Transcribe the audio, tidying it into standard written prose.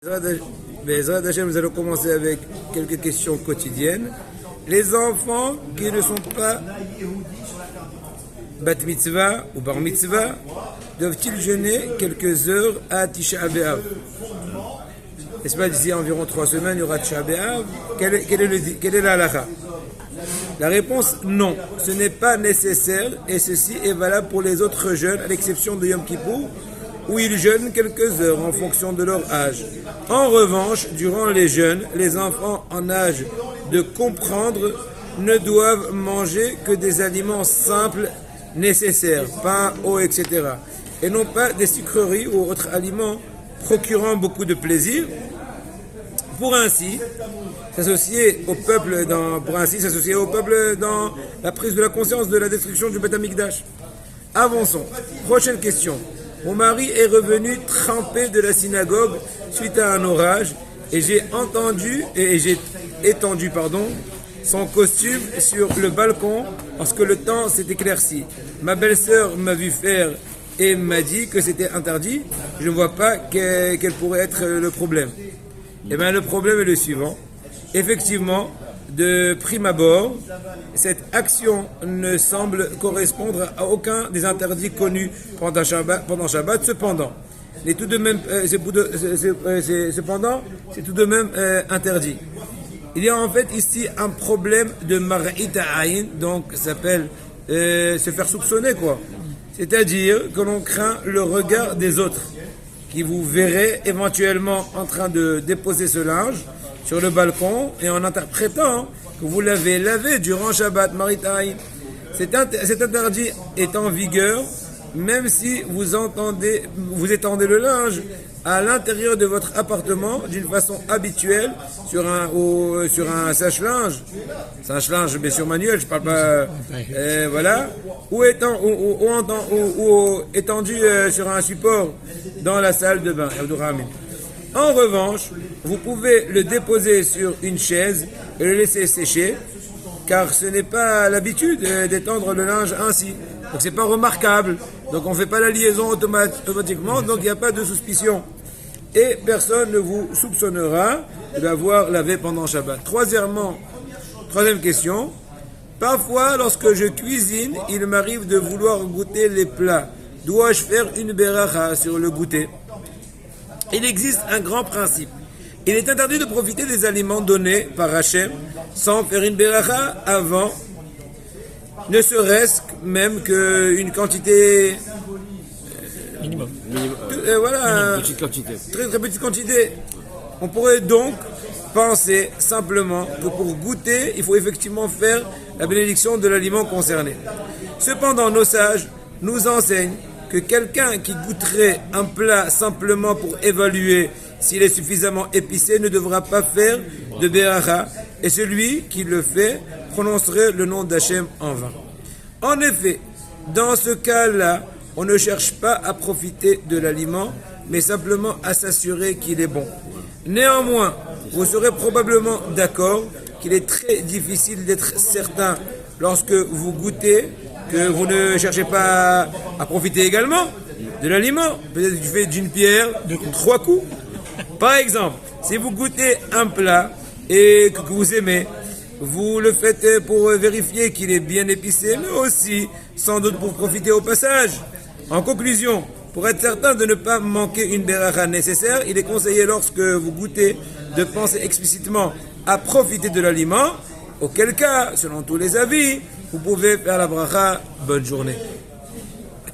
Bezrat Hashem, nous allons commencer avec quelques questions quotidiennes. Les enfants qui ne sont pas bat mitzvah ou bar mitzvah doivent-ils jeûner quelques heures à Tisha B'Av? N'est-ce pas, d'ici environ 3 semaines, il y aura Tisha B'Av. Quelle est la halakha? La réponse, non. Ce n'est pas nécessaire et ceci est valable pour les autres jeûnes, à l'exception de Yom Kippour, où ils jeûnent quelques heures en fonction de leur âge. En revanche, durant les jeûnes, les enfants en âge de comprendre ne doivent manger que des aliments simples nécessaires, pain, eau, etc. et non pas des sucreries ou autres aliments procurant beaucoup de plaisir, pour ainsi s'associer au peuple dans la prise de la conscience de la destruction du Beth Amikdash. Avançons. Prochaine question. Mon mari est revenu trempé de la synagogue suite à un orage et j'ai étendu son costume sur le balcon lorsque le temps s'est éclairci. Ma belle-sœur m'a vu faire et m'a dit que c'était interdit. Je ne vois pas quel pourrait être le problème. Eh bien, le problème est le suivant. Effectivement, de prime abord, cette action ne semble correspondre à aucun des interdits connus pendant Shabbat. Cependant, c'est tout de même interdit. Il y a en fait ici un problème de mara'it ha'ayin, donc ça s'appelle se faire soupçonner, quoi. C'est-à-dire que l'on craint le regard des autres, qui vous verraient éventuellement en train de déposer ce linge sur le balcon et en interprétant que vous l'avez lavé durant Shabbat Maritaï. Cet interdit est en vigueur même si vous étendez le linge à l'intérieur de votre appartement d'une façon habituelle sur un sèche-linge, bien sûr manuel, je parle pas, voilà, ou étendu sur un support dans la salle de bain. En revanche, vous pouvez le déposer sur une chaise et le laisser sécher, car ce n'est pas l'habitude d'étendre le linge ainsi. Donc c'est pas remarquable. Donc on ne fait pas la liaison automatiquement, donc il n'y a pas de suspicion. Et personne ne vous soupçonnera d'avoir lavé pendant Shabbat. Troisième question. Parfois, lorsque je cuisine, il m'arrive de vouloir goûter les plats. Dois-je faire une beracha sur le goûter? Il existe un grand principe. Il est interdit de profiter des aliments donnés par Hachem sans faire une beracha avant, ne serait-ce même qu'une quantité minimum. Voilà, Une petite quantité. Très petite quantité. On pourrait donc penser simplement que pour goûter, il faut effectivement faire la bénédiction de l'aliment concerné. Cependant, nos sages nous enseignent que quelqu'un qui goûterait un plat simplement pour évaluer s'il est suffisamment épicé ne devra pas faire de beracha, et celui qui le fait prononcerait le nom d'Hachem en vain. En effet, dans ce cas-là, on ne cherche pas à profiter de l'aliment, mais simplement à s'assurer qu'il est bon. Néanmoins, vous serez probablement d'accord qu'il est très difficile d'être certain lorsque vous goûtez que vous ne cherchez pas à profiter également de l'aliment. Peut-être que tu fais d'une pierre 3 coups. Par exemple, si vous goûtez un plat et que vous aimez, vous le faites pour vérifier qu'il est bien épicé, mais aussi sans doute pour profiter au passage. En conclusion, pour être certain de ne pas manquer une beracha nécessaire, il est conseillé lorsque vous goûtez de penser explicitement à profiter de l'aliment, auquel cas, selon tous les avis, vous pouvez faire la bracha. Bonne journée.